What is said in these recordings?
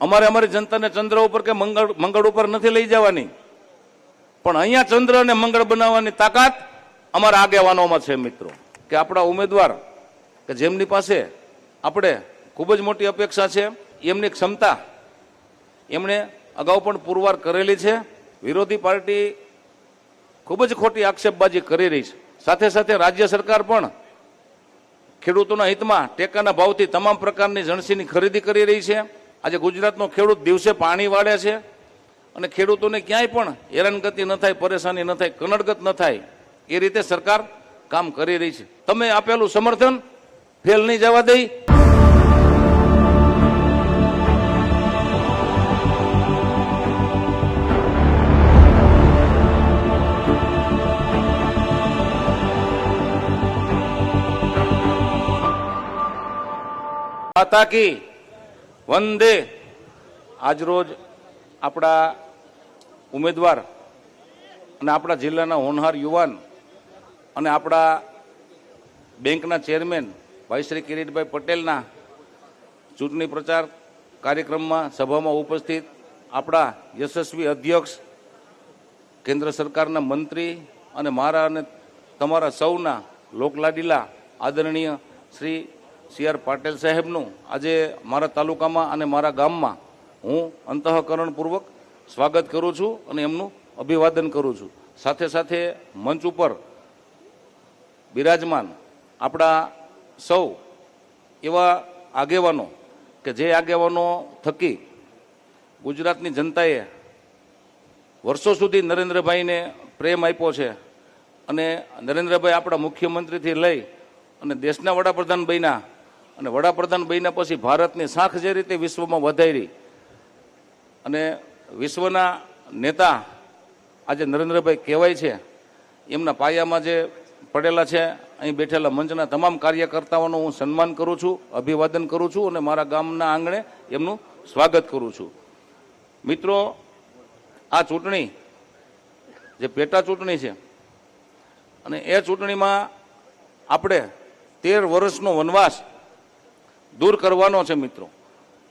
અમારે અમારી જનતાને ચંદ્ર ઉપર કે મંગળ ઉપર નથી લઈ જવાની, પણ અહીંયા ચંદ્ર અને મંગળ બનાવવાની તાકાત અમારા આગેવાનોમાં છે મિત્રો. કે આપણા ઉમેદવાર કે જેમની પાસે આપણે ખૂબ જ મોટી અપેક્ષા છે, એમની ક્ષમતા એમણે અગાઉ પણ પુરવાર કરેલી છે. વિરોધી પાર્ટી ખૂબ જ ખોટી આક્ષેપબાજી કરી રહી છે. સાથે સાથે રાજ્ય સરકાર પણ ખેડૂતોના હિતમાં ટેકાના ભાવથી તમામ પ્રકારની જણસીની ખરીદી કરી રહી છે. આજે ગુજરાતનો ખેડૂત દિવસે પાણી વાળે છે અને ખેડૂતોને ક્યાંય પણ હેરાનગતિ ન થાય, પરેશાની ન થાય, કનડગત ન થાય એ રીતે સરકાર કામ કરી રહી છે. તમે આપેલું સમર્થન ફેલ નહીં જવા દઈ. માતા કી વંદે. આજરોજ આપણા ઉમેદવાર અને આપણા જિલ્લાના હોનહાર યુવાન અને આપણા બેંકના ચેરમેન ભાઈ શ્રી કિરીટભાઈ પટેલના ચૂંટણી પ્રચાર કાર્યક્રમમાં સભામાં ઉપસ્થિત આપણા યશસ્વી અધ્યક્ષ, કેન્દ્ર સરકારના મંત્રી અને મારા અને તમારા સૌના લોકલાડીલા આદરણીય શ્રી સી.આર. પાટીલ સાહેબનું આજે મારા તાલુકામાં અને મારા ગામમાં હું અંતઃકરણપૂર્વક સ્વાગત કરું છું અને એમનું અભિવાદન કરું છું. સાથે સાથે મંચ ઉપર બિરાજમાન આપણા સૌ એવા આગેવાનો કે જે આગેવાનો થકી ગુજરાતની જનતાએ વર્ષો સુધી નરેન્દ્રભાઈને પ્રેમ આપ્યો છે અને નરેન્દ્રભાઈ આપણા મુખ્યમંત્રીથી લઈ અને દેશના વડાપ્રધાન બન્યા અને વડાપ્રધાન બન્યા પછી ભારતની શાખ જે રીતે વિશ્વમાં વધારી અને વિશ્વના નેતા આજે નરેન્દ્રભાઈ કહેવાય છે, એમના પાયામાં જે પડેલા છે, અહીં બેઠેલા મંચના તમામ કાર્યકર્તાઓનું હું સન્માન કરું છું, અભિવાદન કરું છું અને મારા ગામના આંગણે એમનું સ્વાગત કરું છું. મિત્રો, આ ચૂંટણી જે પેટા ચૂંટણી છે અને એ ચૂંટણીમાં આપણે 13 વર્ષનો વનવાસ દૂર કરવાનો છે મિત્રો.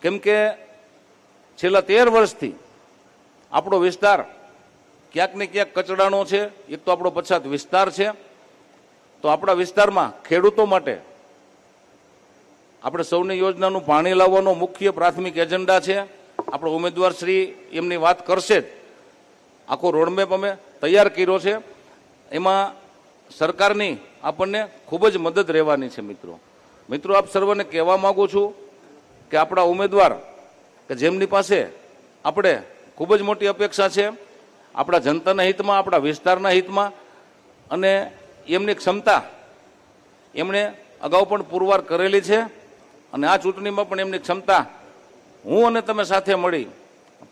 કેમ કે છેલ્લા 13 વર્ષથી આપણો વિસ્તાર ક્યાંક ને ક્યાંક કચડાનો છે. એક તો આપણો પછાત વિસ્તાર છે, તો આપણા વિસ્તારમાં ખેડૂતો માટે આપણે સૌની યોજનાનું પાણી લાવવાનો મુખ્ય પ્રાથમિક એજન્ડા છે. આપણો ઉમેદવાર શ્રી એમની વાત કરશે જ. આખો રોડમેપ અમે તૈયાર કર્યો છે. એમાં સરકારની આપણને ખૂબ જ મદદ રહેવાની છે મિત્રો. મિત્રો, આપ સર્વને કહેવા માગું છું કે આપણા ઉમેદવાર કે જેમની પાસે આપણે ખૂબ જ મોટી અપેક્ષા છે, આપણા જનતાના હિતમાં, આપણા વિસ્તારના હિતમાં, અને એમની ક્ષમતા એમણે અગાઉ પણ પુરવાર કરેલી છે અને આ ચૂંટણીમાં પણ એમની ક્ષમતા હું અને તમે સાથે મળી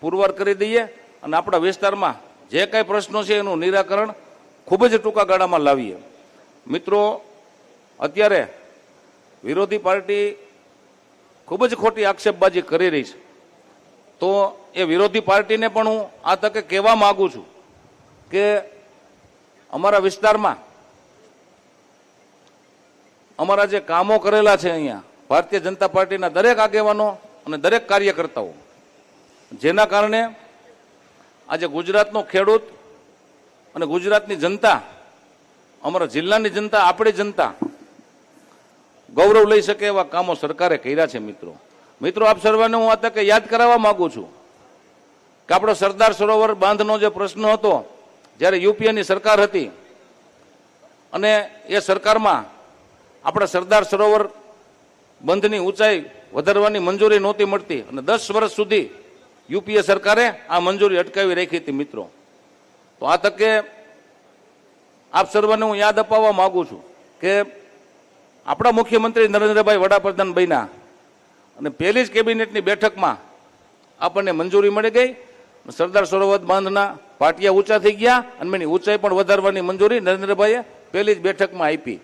પુરવાર કરી દઈએ અને આપણા વિસ્તારમાં જે કાંઈ પ્રશ્નો છે એનું નિરાકરણ ખૂબ જ ટૂંકા ગાળામાં લાવીએ. મિત્રો, અત્યારે વિરોધી પાર્ટી ખૂબ જ ખોટી આક્ષેપબાજી કરી રહી છે, તો એ વિરોધી પાર્ટીને પણ હું આ તકે કહેવા માગું છું કે અમારા વિસ્તારમાં અમારા જે કામો કરેલા છે અહીંયા ભારતીય જનતા પાર્ટીના દરેક આગેવાનો અને દરેક કાર્યકર્તાઓ, જેના કારણે આજે ગુજરાતનો ખેડૂત અને ગુજરાતની જનતા, અમારા જિલ્લાની જનતા, આપણી જનતા ગૌરવ લઈ શકે એવા કામો સરકારે કર્યા છે મિત્રો. મિત્રો, આપ સર્વને હું આ તકે યાદ કરાવવા માંગુ છું કે આપણો સરદાર સરોવર બાંધનો જે પ્રશ્ન હતો, જ્યારે યુપીએની સરકાર હતી અને એ સરકારમાં આપણા સરદાર સરોવર બંધની ઊંચાઈ વધારવાની મંજૂરી નહોતી મળતી અને 10 વર્ષ સુધી યુપીએ સરકારે આ મંજૂરી અટકાવી રાખી હતી મિત્રો. તો આ તકે આપ સર્વને હું યાદ અપાવવા માંગુ છું કે આપણા મુખ્યમંત્રી નરેન્દ્રભાઈ વડાપ્રધાન બન્યા અને પહેલી જ કેબિનેટની બેઠકમાં આપણને મંજૂરી મળી ગઈ. સરદાર સરોવર બાંધના પાટિયા ઊંચા થઈ ગયા અને એની ઊંચાઈ પણ વધારવાની મંજૂરી નરેન્દ્રભાઈએ પહેલી જ બેઠકમાં આપી.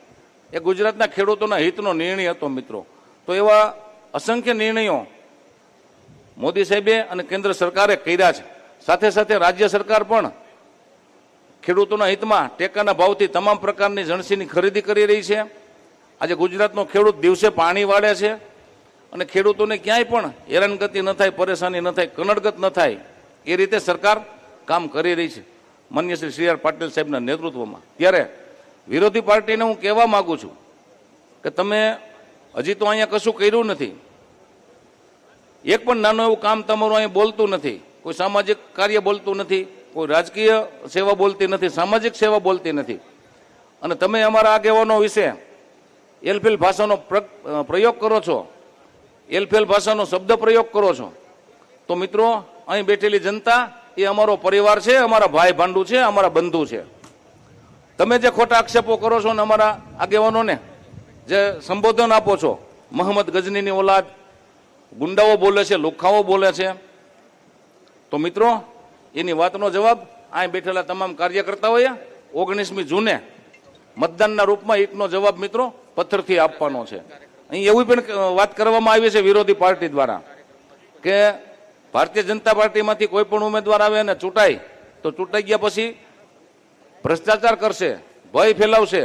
એ ગુજરાતના ખેડૂતોના હિતનો નિર્ણય હતો મિત્રો. તો એવા અસંખ્ય નિર્ણયો મોદી સાહેબે અને કેન્દ્ર સરકારે કર્યા છે. સાથે સાથે રાજ્ય સરકાર પણ ખેડૂતોના હિતમાં ટેકાના ભાવથી તમામ પ્રકારની જણસીની ખરીદી કરી રહી છે. આજે ગુજરાતનો ખેડૂત દિવસે પાણી વાળે છે અને ખેડૂતોને ક્યાંય પણ હેરાનગતિ ન થાય, પરેશાની ન થાય, કનડગત ન થાય એ રીતે સરકાર કામ કરી રહી છે માન્ય શ્રી સી આર પાટીલ સાહેબના નેતૃત્વમાં. ત્યારે વિરોધી પાર્ટીને હું કહેવા માંગુ છું કે તમે હજી તો અહીંયા કશું કર્યું નથી, એક પણ નાનું એવું કામ તમારું અહીંયા બોલતું નથી, કોઈ સામાજિક કાર્ય બોલતું નથી, કોઈ રાજકીય સેવા બોલતી નથી, સામાજિક સેવા બોલતી નથી. અને તમે અમારા આગેવાનો વિશે એલફેલ ભાષાનો પ્રયોગ કરો છો, એલફેલ ભાષાનો શબ્દ પ્રયોગ કરો છો, તો મિત્રો અહીં બેઠેલી જનતા એ અમારો પરિવાર છે, અમારા ભાઈ ભાંડુ છે, અમારા બંધુ છે. તમે જે ખોટા આક્ષેપો કરો છો ને અમારા આગેવાનોને જે સંબોધન આપો છો, મોહમ્મદ ગજનીની ઓલાદ, ગુંડાઓ બોલે છે, લુખ્ખાઓ બોલે છે, તો મિત્રો એની વાતનો જવાબ અહીં બેઠેલા તમામ કાર્યકર્તાઓએ 19મી જૂને મતદાનના રૂપમાં એકનો જવાબ મિત્રો પથ્થરથી આપવાનો છે. અહીં એવી પણ વાત કરવામાં આવી છે વિરોધી પાર્ટી દ્વારા કે ભારતીય જનતા પાર્ટીમાંથી કોઈ પણ ઉમેદવાર આવે અને ચૂંટાય તો ચૂંટાઈ ગયા પછી ભ્રષ્ટાચાર કરશે, ભય ફેલાવશે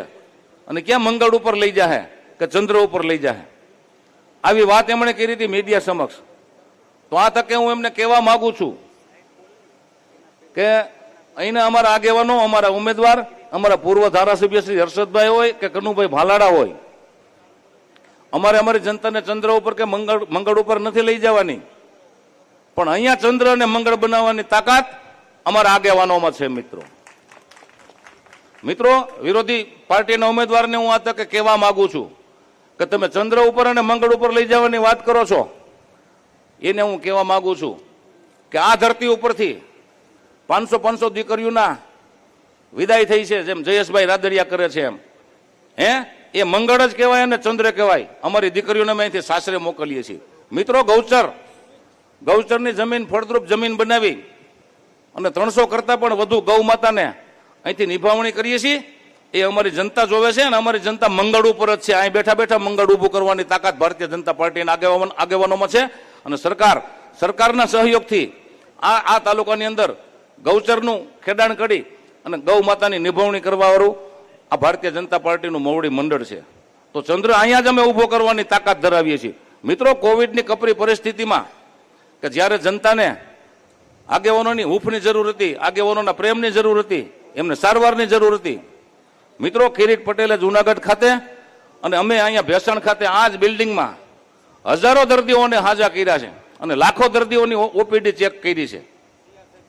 અને ક્યાં મંગળ ઉપર લઈ જાય કે ચંદ્ર ઉપર લઈ જાય. આવી વાત એમણે કરી હતી મીડિયા સમક્ષ. તો આ તકે હું એમને કહેવા માંગુ છું કે અહીંના અમારા આગેવાનો, અમારા ઉમેદવાર, અમારા પૂર્વ ધારાસભ્ય શ્રી હર્ષદભાઈ હોય કે કનુભાઈ ભાલાડા હોય, અમારી જનતાને ચંદ્ર ઉપર કે મંગળ ઉપર નથી લઈ જવાની, પણ અહીંયા ચંદ્ર અને મંગળ બનાવવાની તાકાત અમારા આગેવાનોમાં છે. મિત્રો વિરોધી પાર્ટીના ઉમેદવારને હું આ તકે કહેવા માંગુ છું કે તમે ચંદ્ર ઉપર અને મંગળ ઉપર લઈ જવાની વાત કરો છો, એને હું કહેવા માંગુ છું કે આ ધરતી ઉપરથી 500 દીકરીઓના વિદાય થઈ છે, જેમ જયેશભાઈ રાદડિયા કરે છે એમ, એ મંગળ જ કહેવાય અને ચંદ્ર કહેવાય. અમારી દીકરીઓને અમે અહીંથી સાસરે મોકલીએ છીએ. મિત્રો ગૌચરની જમીન ફળદ્રુપ જમીન બનાવી અને 300 કરતા પણ વધુ ગૌ માતાને અહીંથી નિભાવણી કરીએ છીએ. એ અમારી જનતા જોવે છે અને અમારી જનતા મંગળ ઉપર જ છે. અહીં બેઠા બેઠા મંગળ ઊભું કરવાની તાકાત ભારતીય જનતા પાર્ટીના આગેવાનોમાં છે. અને સરકારના સહયોગથી આ તાલુકાની અંદર ગૌચરનું ખેડાણ કરી અને ગૌ માતાની નિભાવણી કરવાવાળું આ ભારતીય જનતા પાર્ટીનું મોવડી મંડળ છે. તો ચંદ્ર અહીંયા જ અમે ઊભો કરવાની તાકાત ધરાવીએ છીએ. મિત્રો કોવિડની કપરી પરિસ્થિતિમાં કે જ્યારે જનતાને આગેવાનોની હૂંફની જરૂર હતી, આગેવાનોના પ્રેમની જરૂર હતી, એમને સારવારની જરૂર હતી, મિત્રો કિરીટ પટેલે જુનાગઢ ખાતે અને અમે અહીંયા ભેસાણ ખાતે આ જ બિલ્ડિંગમાં હજારો દર્દીઓને હાજા કર્યા છે અને લાખો દર્દીઓની ઓપીડી ચેક કરી છે.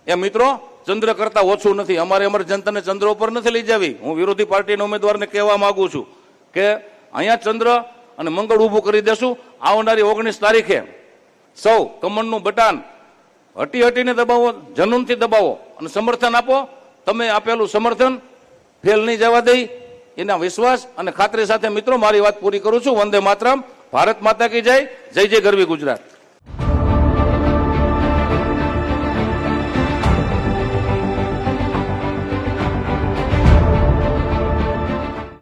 એ મિત્રો ચંદ્ર કરતા ઓછું નથી. અમારી જનતાને ચંદ્ર ઉપર નથી લઈ જવી. હું વિરોધી પાર્ટીના ઉમેદવારને કહેવા માંગુ છું કે અહીંયા ચંદ્ર અને મંગળ ઊભું કરી દેશું. આવનારી 19 તારીખે સૌ કમળનું બટાન હટીને દબાવો, જનૂનથી દબાવો અને સમર્થન આપો. તમે આપેલું સમર્થન ફેલ નહીં જવા દઈ એના વિશ્વાસ અને ખાતરી સાથે મિત્રો મારી વાત પૂરી કરું છું. વંદે માતરમ. ભારત માતા કી જય. જય જય ગરવી ગુજરાત.